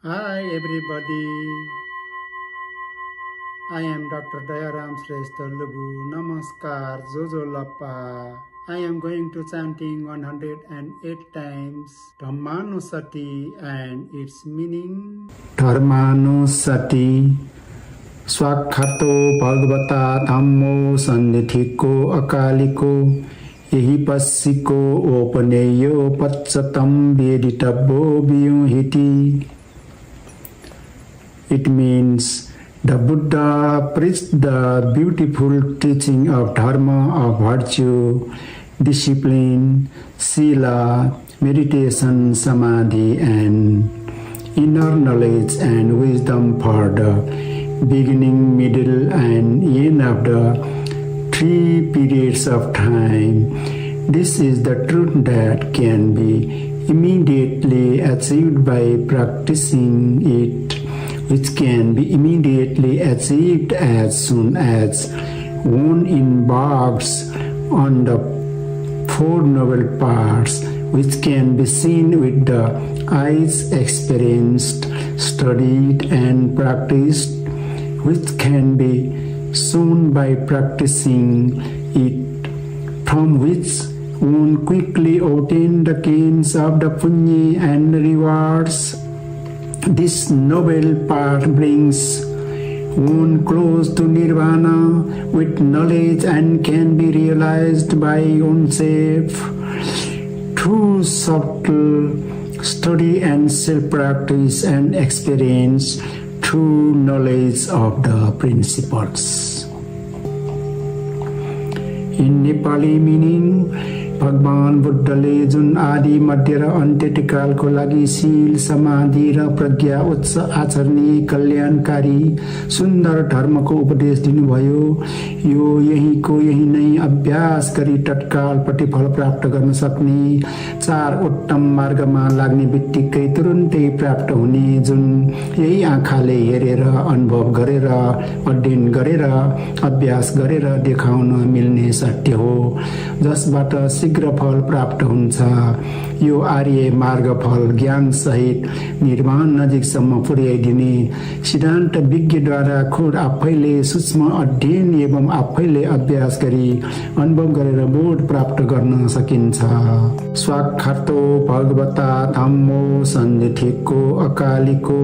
Hi everybody, I am Dr. Dayaram Shrestha Lubu. Namaskar, Jojo Lappa. I am going to chanting 108 times Dhammanusati and its meaning. Dharmanusati Swakhato Bhagavata Dhammo Sannithiko Akaliko Yehi Passiko Opaneyo Patsatam Veditabbo Vyuhiti. It means the Buddha preached the beautiful teaching of Dharma, of virtue, discipline, sila, meditation, samadhi, and inner knowledge and wisdom for the beginning, middle, and end of the 3 periods of time. This is the truth that can be immediately achieved by practicing it, which can be immediately achieved as soon as one embarks on the 4 noble paths, which can be seen with the eyes, experienced, studied, and practiced, which can be shown by practicing it, from which one quickly obtains the gains of the punya and rewards. This noble path brings one close to nirvana with knowledge and can be realized by oneself through subtle study and self-practice and experience through knowledge of the principles. In Nepali meaning, भगवान बुद्धले जुन आदि मध्य र अन्त्यकालको लागि शील समाधि र प्रज्ञा उच्च आचरणीय कल्याणकारी सुन्दर धर्मको उपदेश दिनुभयो। यो यहीको यही नै अभ्यास गरी तत्काल प्रतिफल प्राप्त गर्न सक्ने 4 उत्तम मार्गमा लाग्ने बित्तिकै तुरुन्तै प्राप्त हुने, जुन यही आँखाले हेरेर अनुभव गरेर अध्ययन गरेर अभ्यास गरेर देखाउन मिल्ने सत्य हो, जसबाट शीघ्र फल प्राप्त हुन्छ। यो आर्य मार्ग फल ज्ञान सहित निर्वाण नजिकसम्म पुर्याइदिने सिद्धान्त विज्ञद्वारा खुद आफैले सूक्ष्म अध्ययन एवं आफैले अभ्यास गरी अनुभव गरेर बोध प्राप्त गर्न सकिन्छ। स्वाक्षातो भगवता धम्मो सन्निधिको अकालिको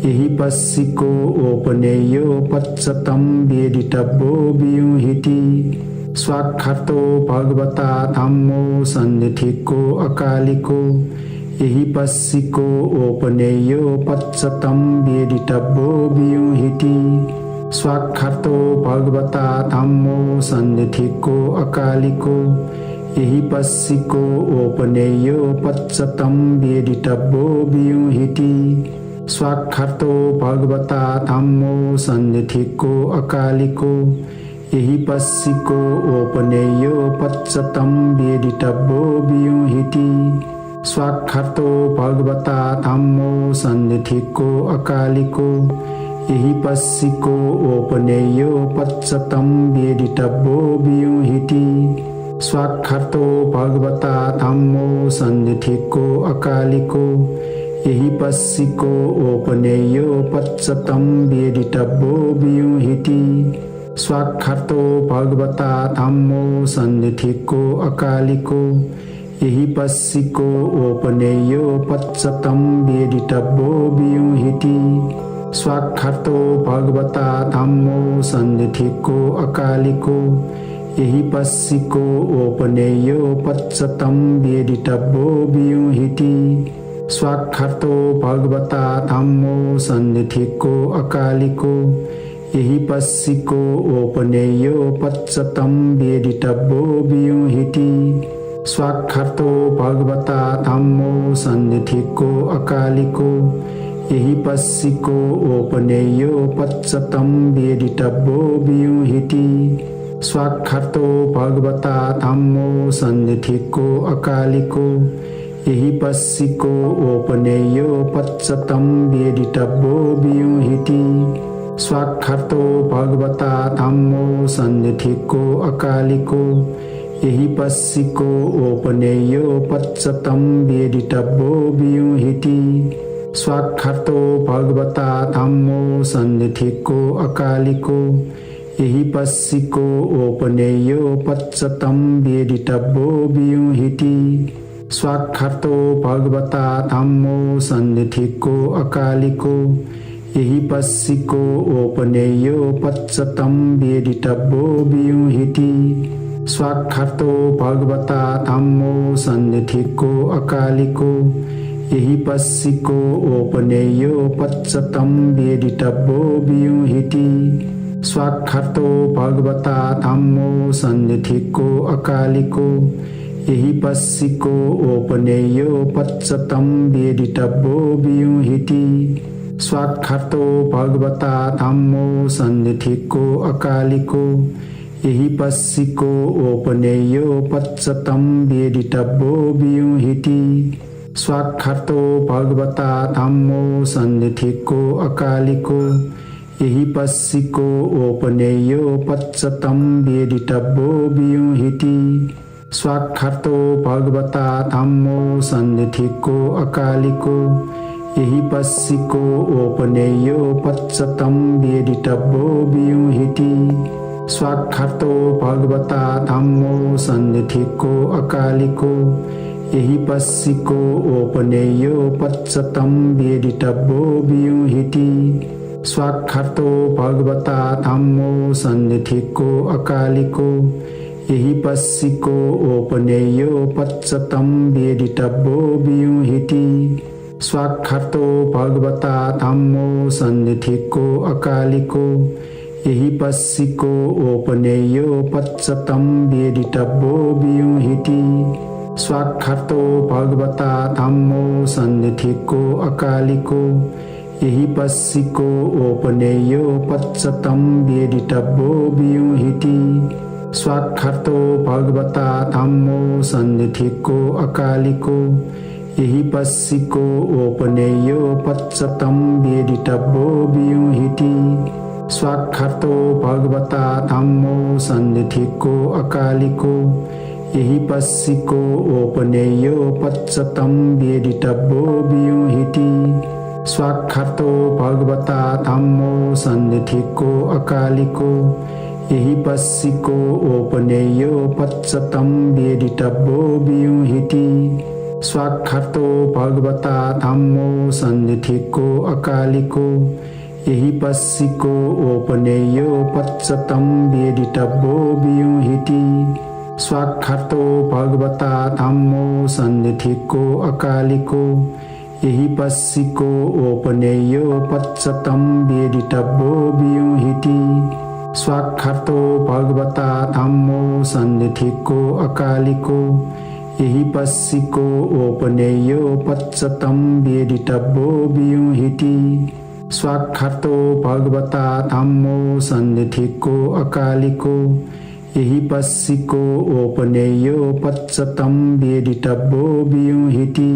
यही पश्चिको ओपनेयो पच्चतम वेदितव्यो व्यूहिति। स्वाक्षातो भगवता धम्मो सन्निधिको अकालिको यही पश्चिको ओपनेयो पच्चतम वेदितव्यो व्यूहिति। स्वाक्षातो भगवता धम्मो सन्निधिको अकालिको यही पश्चिको ओपनेयो पच्चतम वेदितव्यो व्यूहिति। स्वाक्षातो भगवता धम्मो सन्निधिको अकालिको यही पश्चिको ओपनेयो पच्चतम वेदितव्यो व्यूहिति। स्वाक्षातो भगवता धम्मो सन्निधिको अकालिको यही पश्चिको ओपनेयो पच्चतम वेदितव्यो व्यूहिति। स्वाक्षातो भगवता धम्मो सन्निधिको अकालिको यही पश्चिको ओपनेयो पच्चतम वेदितव्यो व्यूहिति। स्वाक्षातो भगवता धम्मो सन्निधिको अकालिको यही पश्चिको ओपनेयो पच्चतम वेदितव्यो व्यूहिति। स्वाक्षातो भगवता धम्मो सन्निधिको अकालिको यही पश्चिको ओपनेयो पच्चतम वेदितव्यो व्यूहिति। स्वाक्षातो भगवता धम्मो सन्निधिको अकालिको यही पश्चिको ओपनेयो पच्चतम वेदितव्यो व्यूहिति। स्वाक्षातो भगवता धम्मो सन्निधिको अकालिको यही पश्चिको ओपनेयो पच्चतम वेदितव्यो व्यूहिति। स्वाक्षातो भगवता धम्मो सन्निधिको अकालिको यही पश्चिको ओपनेयो पच्चतम वेदितव्यो व्यूहिति। स्वाक्षातो भगवता धम्मो सन्निधिको अकालिको यही पश्चिको ओपनेयो पच्चतम वेदितव्यो व्यूहिति। स्वाक्षातो भगवता धम्मो सन्निधिको अकालिको एहिपस्सिको ओपनेयो पच्चतं वेदितव्यो वियुहिति स्वाक्षातो भगवता धम्मो सन्निधिको अकालिको एहिपस्सिको ओपनेयो पच्चतं वेदितव्यो वियुहिति स्वाक्षातो भगवता धम्मो सन्निधिको अकालिको एहिपस्सिको ओपनेयो पच्चतं वेदितव्यो वियुहिति स्वाक्षातो भगवता धम्मो सन्निधिको अकालिको एहिपस्सिको ओपनेयो पच्चतं वेदितव्यो वियुहिति स्वाक्षातो भगवता धम्मो सन्निधिको अकालिको एहिपस्सिको ओपनेयो पच्चतं वेदितव्यो वियुहिति स्वाक्षातो भगवता धम्मो सन्निधिको अकालिको एहिपस्सिको ओपनेयो पच्चतं वेदितव्यो वियुहिति स्वाक्षातो भगवता धम्मो सन्निधिको अकालिको एहिपस्सिको ओपनेयो पच्चतं वेदितव्यो वियुहिति स्वाक्षातो भगवता धम्मो सन्निधिको अकालिको एहिपस्सिको ओपनेयो पच्चतं वेदितव्यो वियुहिति स्वाक्षातो भगवता धम्मो सन्निधिको अकालिको एहिपस्सिको ओपनेयो पच्चतं वेदितव्यो वियुहिति स्वाक्षातो भगवता धम्मो सन्निधिको अकालिको एहिपस्सिको ओपनेयो पच्चतं वेदितव्यो वियुहिति स्वाक्षातो भगवता धम्मो सन्निधिको अकालिको एहिपस्सिको ओपनेयो पच्चतं वेदितव्यो वियुहिति स्वाक्षातो भगवता धम्मो सन्निधिको अकालिको एहिपस्सिको ओपनेयो पच्चतं वेदितव्यो वियुहिति स्वाक्षातो भगवता धम्मो सन्निधिको अकालिको एहिपस्सिको ओपनेयो पच्चतं वेदितव्यो वियुहिति स्वाक्षातो भगवता धम्मो सन्निधिको अकालिको एहिपस्सिको ओपनेयो पच्चतं वेदितव्यो वियुहिति स्वाक्षातो भगवता धम्मो सन्निधिको अकालिको एहिपस्सिको ओपनेयो पच्चतं वेदितव्यो वियुहिति स्वाक्षातो भगवता धम्मो सन्निधिको अकालिको एहिपस्सिको ओपनेयो पच्चतं वेदितव्यो वियुहिति स्वाक्षातो भगवता धम्मो सन्निधिको अकालिको एहिपस्सिको ओपनेयो पच्चतं वेदितव्यो वियुहिति स्वाक्षातो भगवता धम्मो सन्निधिको अकालिको एहिपस्सिको ओपनेयो पच्चतं वेदितव्यो वियुहिति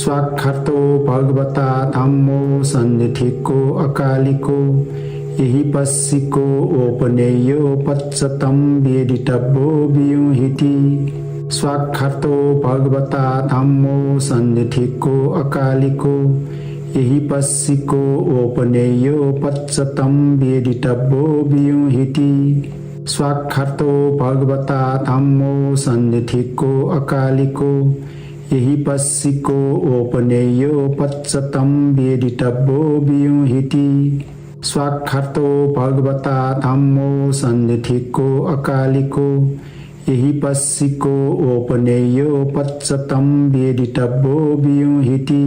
स्वाक्षातो भगवता धम्मो सन्निधिको अकालिको एहिपस्सिको ओपनेयो पच्चतं वेदितव्यो वियुहिति स्वाक्षातो भगवता धम्मो सन्निधिको अकालिको एहिपस्सिको ओपनेयो पच्चतं वेदितव्यो वियुहिति स्वाक्षातो भगवता धम्मो सन्निधिको अकालिको एहिपस्सिको ओपनेयो पच्चतं वेदितव्यो वियुहिति स्वाक्षातो भगवता धम्मो सन्निधिको अकालिको एहिपस्सिको ओपनेयो पच्चतं वेदितव्यो वियुहिति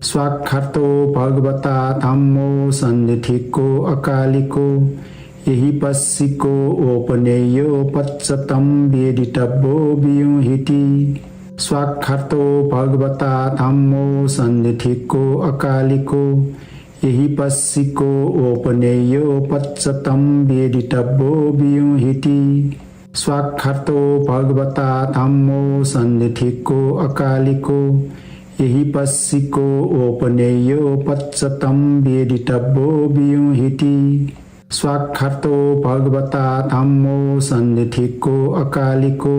स्वाक्षातो भगवता धम्मो सन्निधिको अकालिको एहिपस्सिको ओपनेयो पच्चतं वेदितव्यो वियुहिति स्वाक्षातो भगवता धम्मो सन्निधिको अकालिको एहिपस्सिको ओपनेयो पच्चतं वेदितव्यो वियुहिति स्वाक्षातो भगवता धम्मो सन्निधिको अकालिको एहिपस्सिको ओपनेयो पच्चतं वेदितव्यो वियुहिति स्वाक्षातो भगवता धम्मो सन्निधिको अकालिको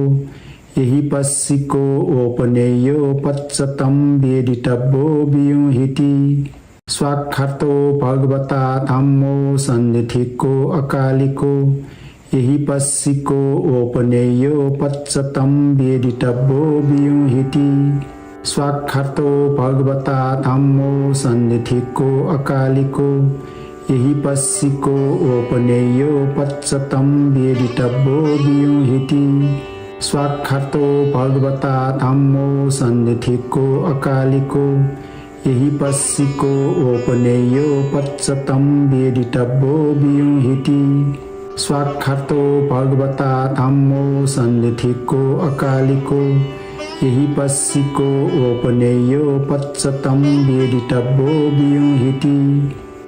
एहि पस्सिको ओपनेयो पच्चतं वेदितव्यो वियुहिति स्वाक्षातो भगवता धम्मो सन्निधिको अकालिको एहि पस्सिको ओपनेयो पच्चतं वेदितव्यो वियुहिति स्वाक्षातो भगवता धम्मो सन्निधिको अकालिको एहि पस्सिको ओपनेयो पच्चतं वेदितव्यो वियुहिति स्वाक्षातो भगवता धम्मो सन्निधिको अकालिको एहि पस्सिको ओपनेयो पच्चतं वेदितव्यो वियुहिति स्वाक्षातो भगवता धम्मो सन्निधिको अकालिको एहि पस्सिको ओपनेयो पच्चतं वेदितव्यो वियुहिति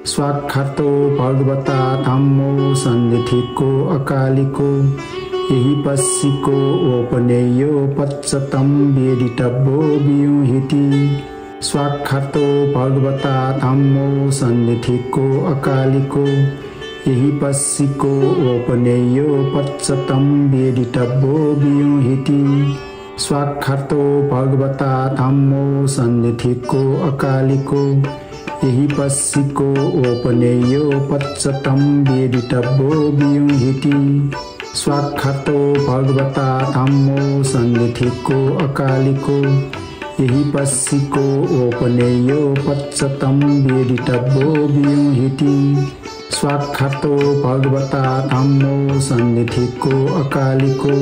स्वाक्षातो भगवता धम्मो सन्निधिको अकालिको एहि पस्सिको ओपनेयो पच्चतं वेदितव्यो वियुहिति स्वाक्षातो भगवता धम्मो सन्निधिको अकालिको एहि पस्सिको ओपनेयो पच्चतं वेदितव्यो वियुहिति स्वाक्षातो भगवता धम्मो सन्निधिको अकालिको एहि पस्सिको ओपनेयो पच्चतं वेदितव्यो वियुहिति स्वाक्षातो भगवता धम्मो सन्निधिको अकालिको एहि पस्सिको ओपनेयो पच्चतं वेदितव्यो वियुहिति स्वाक्षातो भगवता धम्मो सन्निधिको अकालिको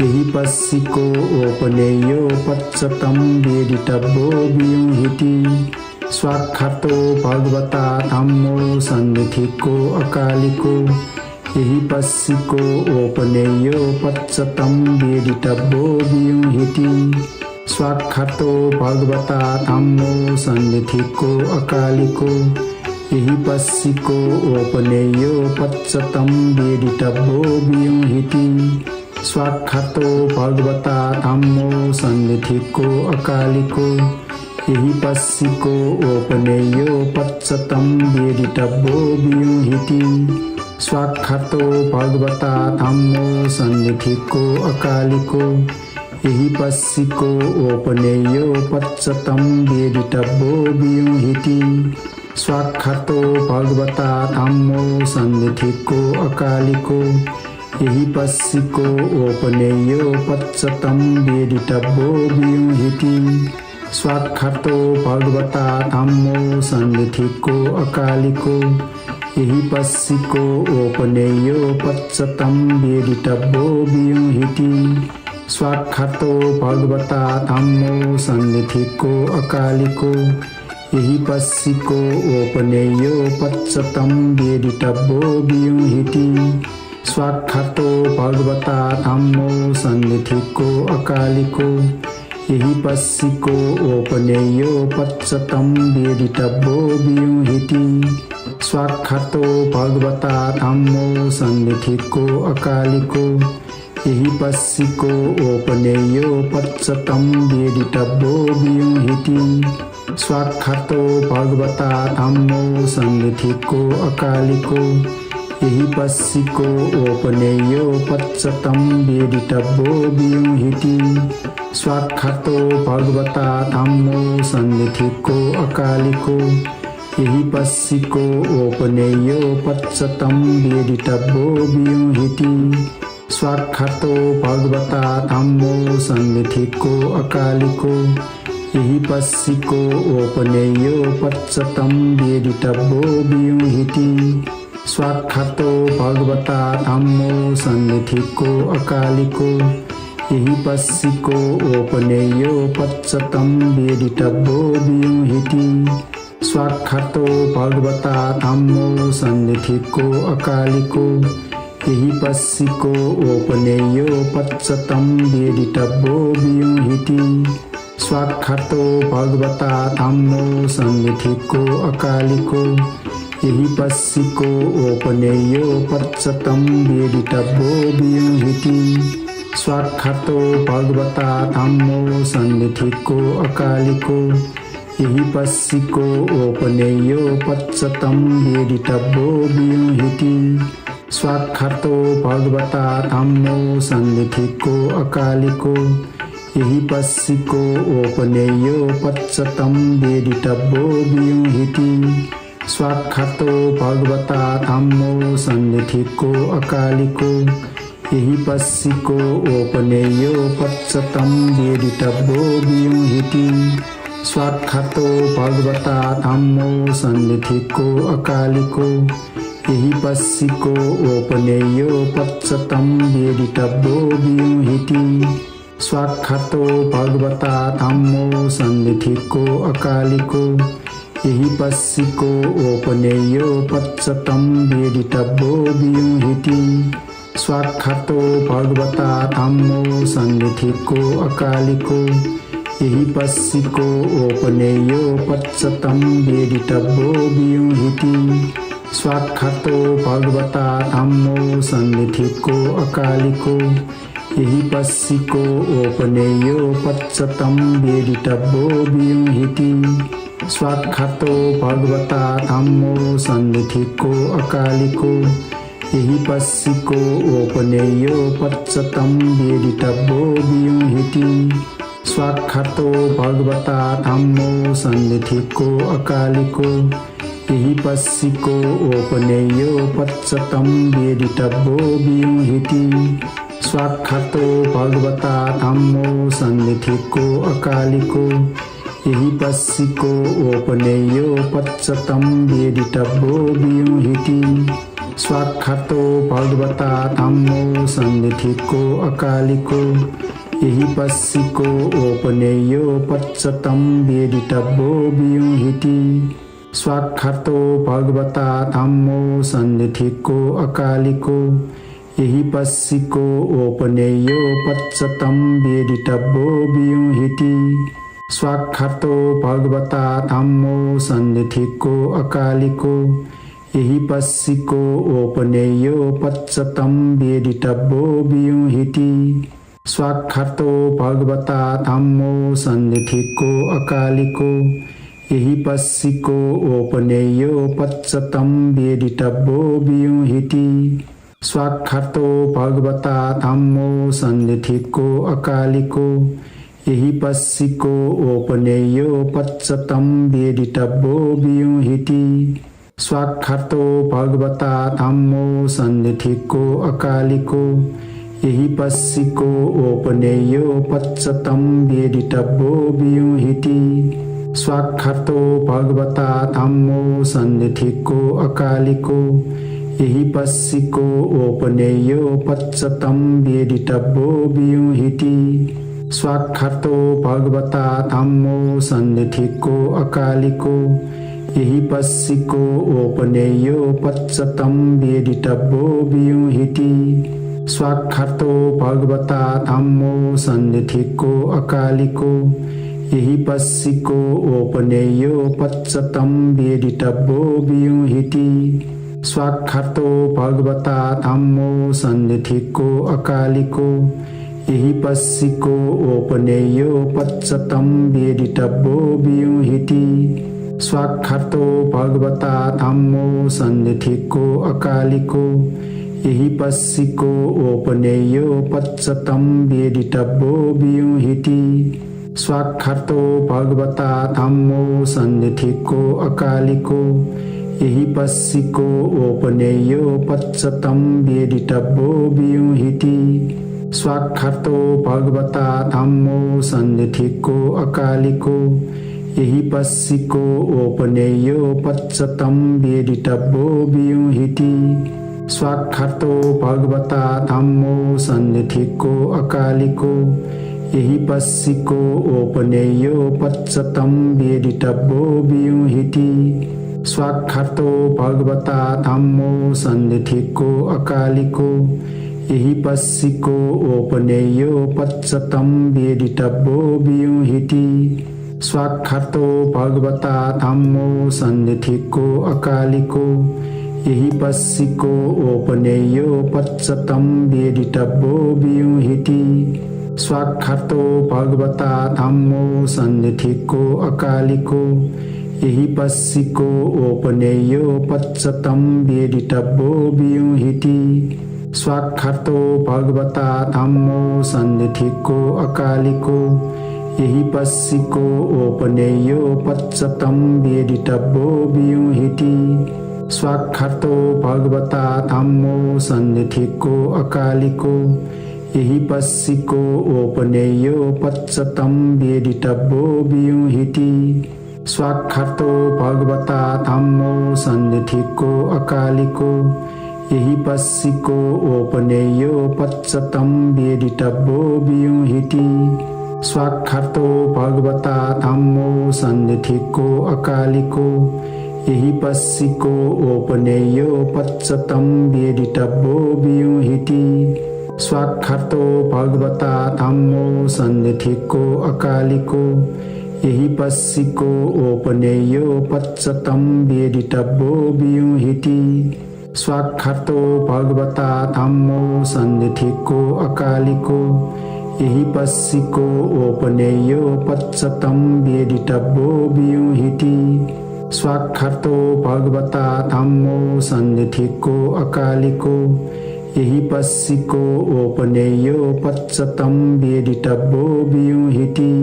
एहि पस्सिको ओपनेयो पच्चतं वेदितव्यो वियुहिति स्वाक्षातो भगवता धम्मो सन्निधिको अकालिको एहि पस्सिको ओपनेयो पच्चतं वेदितव्यो वियुहिति स्वाक्षातो भगवता धम्मो सन्निधिको अकालिको एहि पस्सिको ओपनेयो पच्चतं वेदितव्यो वियुहिति स्वाक्षातो भगवता धम्मो सन्निधिको अकालिको एहि पस्सिको ओपनेयो पच्चतं वेदितव्यो वियुहिति स्वाक्षातो भगवता धम्मो सन्निधिको अकालिको एहि पस्सिको ओपनेयो पच्चतं वेदितव्यो वियुहिति स्वाक्षातो भगवता धम्मो सन्निधिको अकालिको एहि पस्सिको ओपनेयो पच्चतं वेदितव्यो वियुहिति स्वाक्षातो भगवता धम्मो सन्निधिको अकालिको एहि पस्सिको ओपनेयो पच्चतं वेदितव्यो वियुहिति स्वाक्षातो भगवता धम्मो सन्निधिको अकालिको एहि पस्सिको ओपनेयो पच्चतं वेदितव्यो वियुहिति स्वाक्षातो भगवता धम्मो सन्निधिको अकालिको एहि पस्सिको ओपनेयो पच्चतं वेदितव्यो वियुहिति स्वाक्षातो भगवता धम्मो सन्निधिको अकालिको एहि पस्सिको ओपनेयो पच्चतं वेदितव्यो वियुहिति स्वाक्षातो भगवता धम्मो सन्निधिको अकालिको एहि पस्सिको ओपनेयो पच्चतं वेदितव्यो वियुहिति स्वाक्षातो भगवता धम्मो सन्निधिको अकालिको एहि पस्सिको ओपनेयो पच्चतं वेदितव्यो वियुहिति स्वाक्षातो भगवता धम्मो सन्निधिको अकालिको एहि पस्सिको ओपनेयो पच्चतं वेदितव्यो वियुहिति स्वाक्षातो भगवता धम्मो सन्निधिको अकालिको एहि पस्सिको ओपनेयो पच्चतं वेदितव्यो वियुहिति स्वाक्षातो भगवता धम्मो सन्निधिको अकालिको एहि पस्सिको ओपनेयो पच्चतं वेदितव्यो वियुहिति स्वाक्षातो भगवता धम्मो सन्निधिको अकालिको एहि पस्सिको ओपनेयो पच्चतं वेदितव्यो वियुहिति स्वाक्षातो भगवता धम्मो सन्निधिको अकालिको एहि पस्सिको ओपनेयो पच्चतं वेदितव्यो वियुहिति स्वाक्षातो भगवता धम्मो सन्निधिको अकालिको यही पश्चिको ओपनेयो पच्चतम वेदितव्यो व्यूहिति स्वाक्षातो भगवता धम्मो सन्निधिको अकालिको यही पश्चिको ओपनेयो पच्चतम वेदितव्यो व्यूहिति स्वाक्षातो भगवता धम्मो सन्निधिको अकालिको यही पश्चिको ओपनेयो पच्चतम वेदितव्यो व्यूहिति स्वाक्षातो भगवता धम्मो सन्निधिको अकालिको यही पश्चिको ओपनेयो पच्चतम वेदितव्यो व्यूहिति स्वाक्षातो भगवता धम्मो सन्निधिको अकालिको यही पश्चिको ओपनेयो पच्चतम वेदितव्यो व्यूहिति स्वाक्षातो भगवता धम्मो सन्निधिको अकालिको यही पश्चिको ओपनेयो पच्चतम वेदितव्यो व्यूहिति स्वाक्षातो भगवता धम्मो सन्निधिको अकालिको यही पश्चिको ओपनेयो पच्चतम वेदितव्यो व्यूहिति स्वाक्षातो भगवता धम्मो सन्निधिको अकालिको यही पश्चिको ओपनेयो पच्चतम वेदितव्यो व्यूहिति स्वाक्षातो भगवता धम्मो सन्निधिको अकालिको यही पश्चिको ओपनेयो पच्चतम वेदितव्यो व्यूहिति स्वाक्षातो भगवता धम्मो सन्निधिको अकालिको यही पश्चिको ओपनेयो पच्चतम वेदितव्यो व्यूहिति स्वाक्षातो भगवता धम्मो सन्निधिको अकालिको यही पश्चिको ओपनेयो पच्चतम वेदितव्यो व्यूहिति स्वाक्षातो भगवता धम्मो सन्निधिको अकालिको यही पश्चिको ओपनेयो पच्चतम वेदितव्यो व्यूहिति स्वाक्षातो भगवता धम्मो सन्निधिको अकालिको यही पश्चिको ओपनेयो पच्चतम वेदितव्यो व्यूहिति स्वाक्षातो भगवता धम्मो सन्निधिको अकालिको यही पश्चिको ओपनेयो पच्चतम वेदितव्यो व्यूहिति स्वाक्षातो भगवता धम्मो सन्निधिको अकालिको यही पश्चिको ओपनेयो पच्चतम वेदितव्यो व्यूहिति स्वाक्षातो भगवता धम्मो सन्निधिको अकालिको यही पश्चिको ओपनेयो पच्चतम वेदितव्यो व्यूहिति स्वाक्षातो भगवता धम्मो सन्निधिको अकालिको यही पश्चिको ओपनेयो पच्चतम वेदितव्यो व्यूहिति स्वाक्षातो भगवता धम्मो सन्निधिको अकालिको यही पश्चिको ओपनेयो पच्चतम वेदितव्यो व्यूहिति स्वाक्षातो भगवता धम्मो सन्निधिको अकालिको यही पश्चिको ओपनेयो पच्चतम वेदितव्यो व्यूहिति स्वाक्षातो भगवता धम्मो सन्निधिको अकालिको यही पश्चिको ओपनेयो पच्चतम वेदितव्यो व्यूहिति स्वाक्षातो भगवता धम्मो सन्निधिको अकालिको यही पश्चिको ओपनेयो पच्चतम वेदितव्यो व्यूहिति स्वाक्षातो भगवता धम्मो सन्निधिको अकालिको यही पश्चिको ओपनेयो पच्चतम वेदितव्यो व्यूहिति स्वाक्षातो भगवता धम्मो सन्निधिको अकालिको यही पश्चिको ओपनेयो पच्चतम वेदितव्यो व्यूहिति स्वाक्षातो भगवता धम्मो सन्निधिको अकालिको यही पश्चिको ओपनेयो पच्चतम वेदितव्यो व्यूहिति स्वाक्षातो भगवता धम्मो सन्निधिको अकालिको यही पश्चिको ओपनेयो पच्चतम वेदितव्यो व्यूहिति स्वाक्षातो भगवता धम्मो सन्निधिको अकालिको एहि पस्सिको ओपनेयो पच्चतं वेदितव्यो व्यूहिति स्वाक्षातो भगवता धम्मो सन्निधिको अकालिको एहि पस्सिको ओपनेयो पच्चतं वेदितव्यो व्यूहिति स्वाक्षातो भगवता धम्मो सन्निधिको अकालिको एहि पस्सिको ओपनेयो पच्चतं वेदितव्यो व्यूहिति स्वाक्षातो भगवता धम्मो सन्निधिको अकालिको एहि पस्सिको ओपनेयो पच्चतं वेदितव्यो व्यूहिति स्वाक्षातो भगवता धम्मो सन्निधिको अकालिको एहि पस्सिको ओपनेयो पच्चतं वेदितव्यो व्यूहिति स्वाक्षातो भगवता धम्मो सन्निधिको अकालिको एहि पस्सिको ओपनेयो पच्चतं वेदितव्यो व्यूहिति स्वाक्षातो भगवता धम्मो सन्निधिको अकालिको एहि पस्सिको ओपनेयो पच्चतं वेदितव्यो व्यूहिति स्वाक्षातो भगवता धम्मो सन्निधिको अकालिको एहि पस्सिको ओपनेयो पच्चतं वेदितव्यो व्यूहिति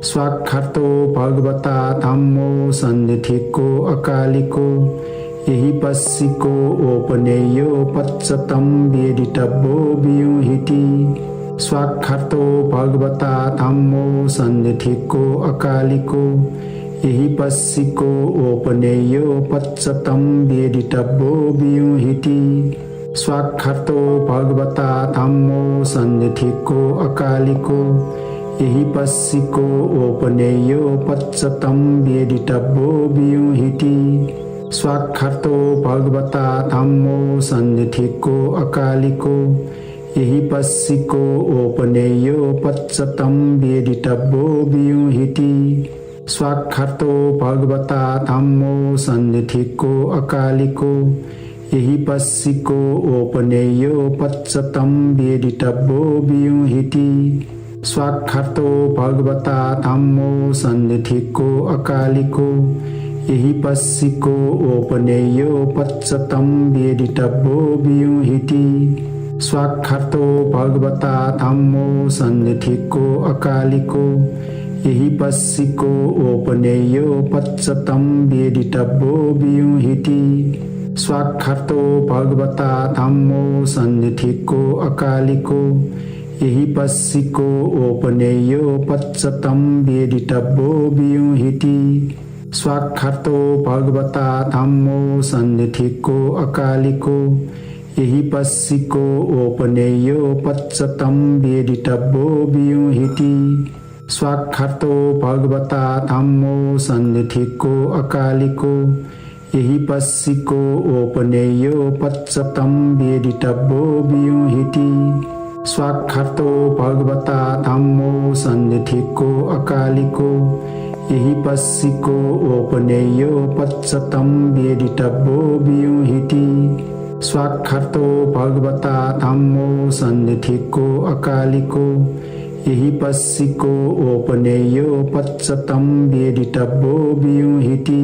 स्वाक्षातो भगवता धम्मो सन्निधिको अकालिको एहि पस्सिको ओपनेयो पच्चतं वेदितव्यो व्यूहिति स्वाक्षातो भगवता धम्मो सन्निधिको अकालिको एहि पस्सिको ओपनेयो पच्चतं वेदितव्यो व्यूहिति स्वाक्षातो भगवता धम्मो सन्निधिको अकालिको एहि पस्सिको ओपनेयो पच्चतं वेदितव्यो व्यूहिति स्वाक्षातो भगवता धम्मो सन्निधिको अकालिको एहि पस्सिको ओपनेयो पच्चतं वेदितव्यो व्यूहिति स्वाक्षातो भगवता धम्मो सन्निधिको अकालिको एहि पस्सिको ओपनेयो पच्चतं वेदितव्यो व्यूहिति स्वाक्षातो भगवता धम्मो सन्निधिको अकालिको एहि पस्सिको ओपनेयो पच्चतं वेदितव्यो व्यूहिति स्वाक्षातो भगवता धम्मो सन्निधिको अकालिको एहि पस्सिको ओपनेयो पच्चतं वेदितव्यो व्यूहिति स्वाक्षातो भगवता धम्मो सन्निधिको अकालिको एहि पस्सिको ओपनेयो पच्चतं वेदितव्यो व्यूहिति स्वाक्षातो भगवता धम्मो सन्निधिको अकालिको एहि पस्सिको ओपनेयो पच्चतं वेदितव्यो व्यूहिति स्वाक्षातो भगवता धम्मो सन्निधिको अकालिको एहि पस्सिको ओपनेयो पच्चतं वेदितव्यो व्यूहिति स्वाक्षातो भगवता धम्मो सन्निधिको अकालिको एहि पस्सिको ओपनेयो पच्चतं वेदितव्यो व्यूहिति स्वाक्षातो भगवता धम्मो सन्निधिको अकालिको एहि पस्सिको ओपनेयो पच्चतं वेदितव्यो व्यूहिति